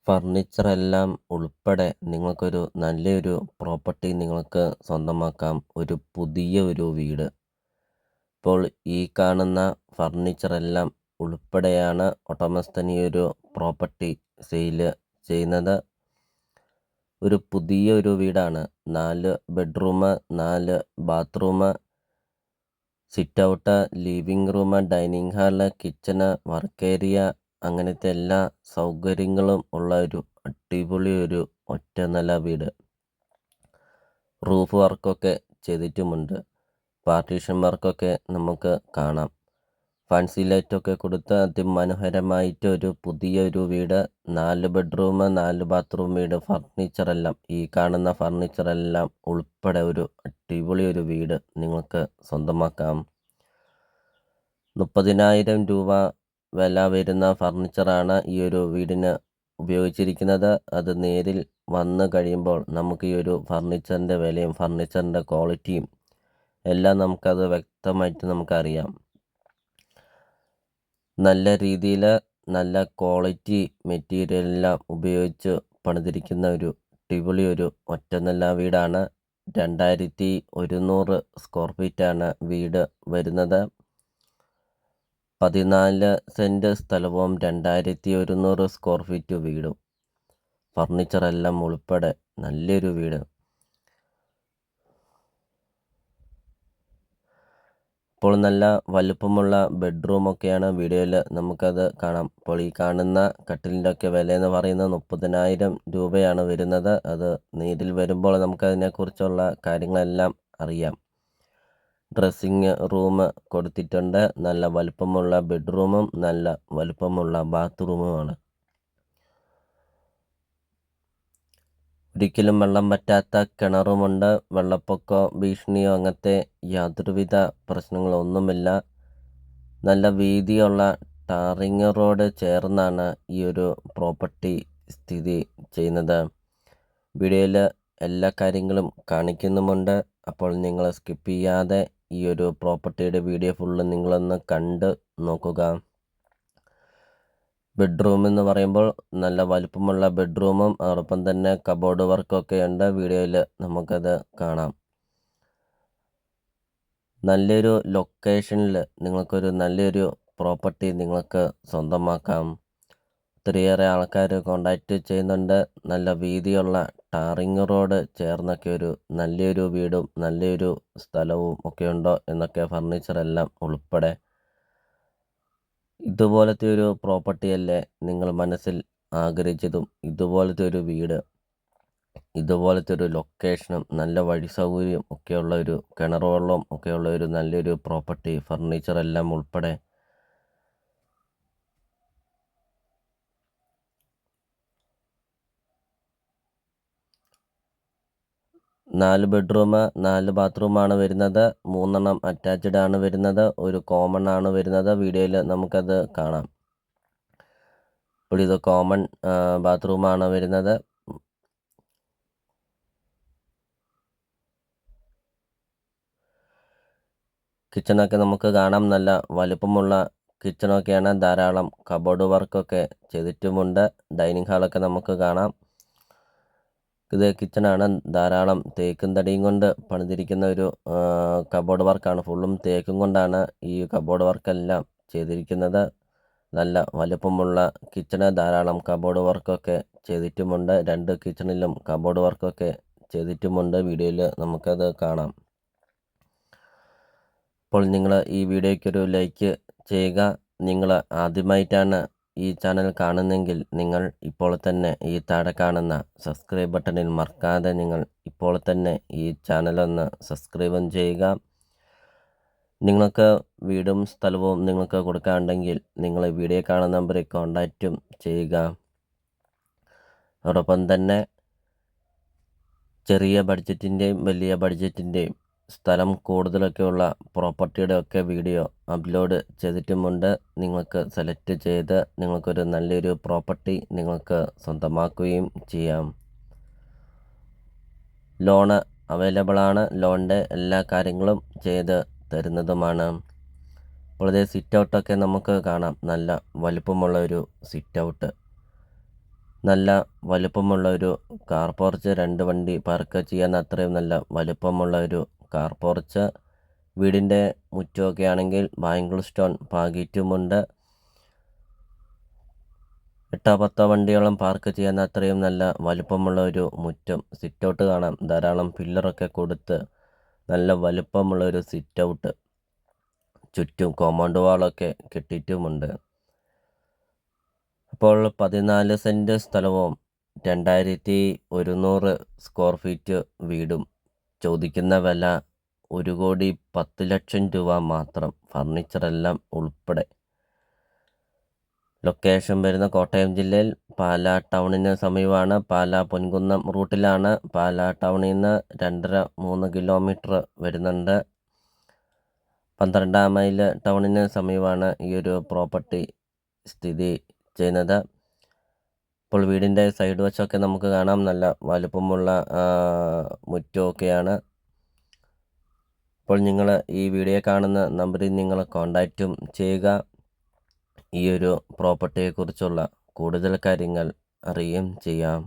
ഫർണിച്ചറെല്ലാം ഉൾപ്പെടെ നിങ്ങൾക്കൊരു നല്ലൊരു പ്രോപ്പർട്ടി നിങ്ങൾക്ക് സ്വന്തമാക്കാം. ഒരു പുതിയ വീട്. ഇപ്പോൾ ഈ കാണുന്ന ഫർണിച്ചറെല്ലാം ഉൾപ്പെടെയാണ് ഉടമസ്ഥൻ ഈ ഒരു പ്രോപ്പർട്ടി സെയില് ചെയ്യുന്നത്. ഒരു പുതിയ വീടാണ്. 4 bedroom, 4 bathroom, sit out, living room, dining hall, kitchen, work area അങ്ങനത്തെ എല്ലാ സൗകര്യങ്ങളും ഉള്ള ഒരു അടിപൊളി ഒറ്റ നില വീട്. റൂഫ് വർക്കൊക്കെ ചെയ്തിട്ടുമുണ്ട്. പാർട്ടീഷൻ വർക്കൊക്കെ നമുക്ക് കാണാം. ഫാൻസി ലൈറ്റൊക്കെ കൊടുത്ത് അതിമനോഹരമായിട്ട് ഒരു പുതിയ വീട്. 4 ബെഡ്റൂം, 4 ബാത്റൂം വീട്. ഫർണിച്ചറെല്ലാം ഈ കാണുന്ന ഫർണിച്ചറെല്ലാം ഉൾപ്പെടെ ഒരു അടിപൊളി വീട് നിങ്ങൾക്ക് സ്വന്തമാക്കാം. 30,000 രൂപ വില വരുന്ന ഫർണിച്ചറാണ് ഈ വീടിന് ഉപയോഗിച്ചിരിക്കുന്നത്. അത് നേരിൽ വന്നു കഴിയുമ്പോൾ നമുക്ക് ഈ ഫർണിച്ചറിൻ്റെ വിലയും ഫർണിച്ചറിൻ്റെ ക്വാളിറ്റിയും എല്ലാം നമുക്കത് വ്യക്തമായിട്ട് നമുക്കറിയാം. നല്ല രീതിയിൽ നല്ല ക്വാളിറ്റി മെറ്റീരിയലെല്ലാം ഉപയോഗിച്ച് പണിതിരിക്കുന്ന ഒരു അടിപൊളി ഒറ്റ നില വീടാണ്. 2100 സ്ക്വയർ ഫീറ്റാണ് വീട് വരുന്നത്. 14 സെൻറ്റ് സ്ഥലവും 2100 സ്ക്വയർ ഫീറ്റ് വീടും. ഫർണിച്ചറെല്ലാം ഉൾപ്പെടെ നല്ലൊരു വീട്. ഇപ്പോൾ നല്ല വലുപ്പമുള്ള ബെഡ്റൂമൊക്കെയാണ് വീഡിയോയിൽ നമുക്കത് കാണാം. ഇപ്പോൾ ഈ കാണുന്ന കട്ടിലിൻ്റെ ഒക്കെ വില എന്ന് പറയുന്നത് 30,000 രൂപയാണ് വരുന്നത്. അത് നേരിൽ വരുമ്പോൾ നമുക്കതിനെക്കുറിച്ചുള്ള കാര്യങ്ങളെല്ലാം അറിയാം. ഡ്രസ്സിങ് റൂം കൊടുത്തിട്ടുണ്ട്. നല്ല വലുപ്പമുള്ള ബെഡ്റൂമും നല്ല വലുപ്പമുള്ള ബാത്റൂമുമാണ്. ഒരിക്കലും വെള്ളം വറ്റാത്ത കിണറുമുണ്ട്. വെള്ളപ്പൊക്കമോ ഭീഷണിയോ അങ്ങനത്തെ യാതൊരുവിധ പ്രശ്നങ്ങളൊന്നുമില്ല. നല്ല വീതിയുള്ള ടാറിങ് റോഡ് ചേർന്നാണ് ഈ പ്രോപ്പർട്ടി സ്ഥിതി ചെയ്യുന്നത്. വീഡിയോയിൽ എല്ലാ കാര്യങ്ങളും കാണിക്കുന്നുമുണ്ട്. അപ്പോൾ നിങ്ങൾ സ്കിപ്പ് ചെയ്യാതെ ഈ പ്രോപ്പർട്ടിയുടെ വീഡിയോ ഫുള്ള് നിങ്ങളൊന്ന് കണ്ട് നോക്കുക. ബെഡ്റൂം എന്ന് പറയുമ്പോൾ നല്ല വലുപ്പമുള്ള ബെഡ്റൂമും അതോടൊപ്പം തന്നെ കബോർഡ് വർക്കൊക്കെ ഉണ്ട്. വീഡിയോയിൽ നമുക്കത് കാണാം. നല്ലൊരു ലൊക്കേഷനിൽ നിങ്ങൾക്കൊരു നല്ലൊരു പ്രോപ്പർട്ടി നിങ്ങൾക്ക് സ്വന്തമാക്കാം. ഒത്തിരിയേറെ ആൾക്കാർ കോണ്ടാക്റ്റ് ചെയ്യുന്നുണ്ട്. നല്ല വീതിയുള്ള ടാറിങ് റോഡ് ചേർന്നൊക്കെ നല്ലൊരു വീടും നല്ലൊരു സ്ഥലവും ഒക്കെ ഉണ്ടോ എന്നൊക്കെ ഫർണിച്ചറെല്ലാം ഉൾപ്പെടെ. ഇതുപോലത്തെ പ്രോപ്പർട്ടിയല്ലേ നിങ്ങൾ മനസ്സിൽ ആഗ്രഹിച്ചതും? ഇതുപോലത്തെ വീട്, ഇതുപോലത്തെ ലൊക്കേഷനും നല്ല വഴി സൗകര്യം ഒക്കെയുള്ള കിണർ വെള്ളം ഒക്കെയുള്ള നല്ലൊരു പ്രോപ്പർട്ടി ഫർണിച്ചറെല്ലാം ഉൾപ്പെടെ. നാല് ബെഡ്റൂം, 4 ബാത്റൂമാണ് വരുന്നത്. 3 അറ്റാച്ച്ഡ് ആണ് വരുന്നത്. ഒരു കോമൺ ആണ് വരുന്നത്. വീഡിയോയിൽ നമുക്കത് കാണാം. ഇപ്പോൾ ഇത് കോമൺ ബാത്റൂമാണ് വരുന്നത്. കിച്ചണൊക്കെ നമുക്ക് കാണാം. നല്ല വലുപ്പമുള്ള കിച്ചണൊക്കെയാണ്. ധാരാളം കബോർഡ് വർക്കൊക്കെ ചെയ്തിട്ടുമുണ്ട്. ഡൈനിങ് ഹാളൊക്കെ നമുക്ക് കാണാം. ഇത് കിച്ചണാണ്. ധാരാളം തേക്കും തടിയും കൊണ്ട് പണിതിരിക്കുന്ന കബോർഡ് വർക്കാണ്. ഫുള്ളും തേക്കും കൊണ്ടാണ് ഈ കബോർഡ് വർക്കെല്ലാം ചെയ്തിരിക്കുന്നത്. നല്ല വലുപ്പമുള്ള കിച്ചണ്. ധാരാളം കബോർഡ് വർക്കൊക്കെ ചെയ്തിട്ടുമുണ്ട്. 2 കിച്ചണിലും കബോർഡ് വർക്കൊക്കെ ചെയ്തിട്ടുമുണ്ട്. വീഡിയോയിൽ നമുക്കത് കാണാം. അപ്പോൾ നിങ്ങൾ ഈ വീഡിയോയ്ക്കൊരു ലൈക്ക് ചെയ്യുക. നിങ്ങൾ ആദ്യമായിട്ടാണ് ഈ ചാനൽ കാണുന്നെങ്കിൽ നിങ്ങൾ ഇപ്പോൾ തന്നെ ഈ താഴെ കാണുന്ന സബ്സ്ക്രൈബ് ബട്ടണിൽ മറക്കാതെ നിങ്ങൾ ഇപ്പോൾ തന്നെ ഈ ചാനലൊന്ന് സബ്സ്ക്രൈബും ചെയ്യുക. നിങ്ങൾക്ക് വീടും സ്ഥലവും നിങ്ങൾക്ക് കൊടുക്കാനുണ്ടെങ്കിൽ നിങ്ങൾ വീഡിയോ കാണുന്ന നമ്പറിൽ കോൺടാക്റ്റും ചെയ്യുക. അതോടൊപ്പം തന്നെ ചെറിയ ബഡ്ജറ്റിൻ്റെയും വലിയ ബഡ്ജറ്റിൻ്റെയും സ്ഥലം കൂടുതലൊക്കെയുള്ള പ്രോപ്പർട്ടിയുടെ ഒക്കെ വീഡിയോ അപ്ലോഡ് ചെയ്തിട്ടുമുണ്ട്. നിങ്ങൾക്ക് സെലക്ട് ചെയ്ത് നിങ്ങൾക്കൊരു നല്ലൊരു പ്രോപ്പർട്ടി നിങ്ങൾക്ക് സ്വന്തമാക്കുകയും ചെയ്യാം. ലോണ് അവൈലബിൾ ആണ്. ലോണിൻ്റെ എല്ലാ കാര്യങ്ങളും ചെയ്ത് തരുന്നതുമാണ്. അപ്പോൾ ഇതേ സിറ്റ് ഔട്ടൊക്കെ നമുക്ക് കാണാം. നല്ല വലുപ്പമുള്ള സിറ്റ് ഔട്ട്. നല്ല വലുപ്പമുള്ള ഒരു കാർ പോർച്ച്, 2 വണ്ടി പാർക്ക് ചെയ്യാൻ അത്രയും നല്ല വലുപ്പമുള്ള ഒരു കാർ പോർച്ച്. വീടിൻ്റെ മുറ്റമൊക്കെ ആണെങ്കിൽ ബാംഗിൾ സ്റ്റോൺ പാകിയിട്ടുമുണ്ട്. 8-10 വണ്ടിയോളം പാർക്ക് ചെയ്യാൻ അത്രയും നല്ല വലുപ്പമുള്ള ഒരു മുറ്റം. സിറ്റൗട്ട് കാണാം, ധാരാളം പില്ലറൊക്കെ കൊടുത്ത് നല്ല വലുപ്പമുള്ള ഒരു സിറ്റൗട്ട്. ചുറ്റും കോമ്പൗണ്ട് വാളൊക്കെ കെട്ടിയിട്ടുമുണ്ട്. അപ്പോൾ 14 സെൻറ്റ് സ്ഥലവും 2100 സ്ക്വയർ ഫീറ്റ് വീടും. ചോദിക്കുന്ന വില 1,10,00,000 രൂപ മാത്രം, ഫർണിച്ചറെല്ലാം ഉൾപ്പെടെ. ലൊക്കേഷൻ വരുന്ന കോട്ടയം ജില്ലയിൽ പാലാ ടൗണിന് സമീപമാണ്. പാലാ പൊൻകുന്നം റൂട്ടിലാണ്. പാലാ ടൗണിൽ നിന്ന് 2.5-3 കിലോമീറ്റർ വരുന്നുണ്ട്. 12 മൈൽ ടൗണിന് സമീപമാണ് ഈ ഒരു പ്രോപ്പർട്ടി സ്ഥിതി ചെയ്യുന്നത്. ഇപ്പോൾ വീടിൻ്റെ സൈഡ് വശമൊക്കെ നമുക്ക് കാണാം, നല്ല വലുപ്പമുള്ള മുറ്റമൊക്കെയാണ്. അപ്പോൾ നിങ്ങൾ ഈ വീഡിയോ കാണുന്ന നമ്പറിൽ നിങ്ങൾ കോൺടാക്റ്റും ചെയ്യുക. ഈ ഒരു പ്രോപ്പർട്ടിയെക്കുറിച്ചുള്ള കൂടുതൽ കാര്യങ്ങൾ അറിയുകയും ചെയ്യാം.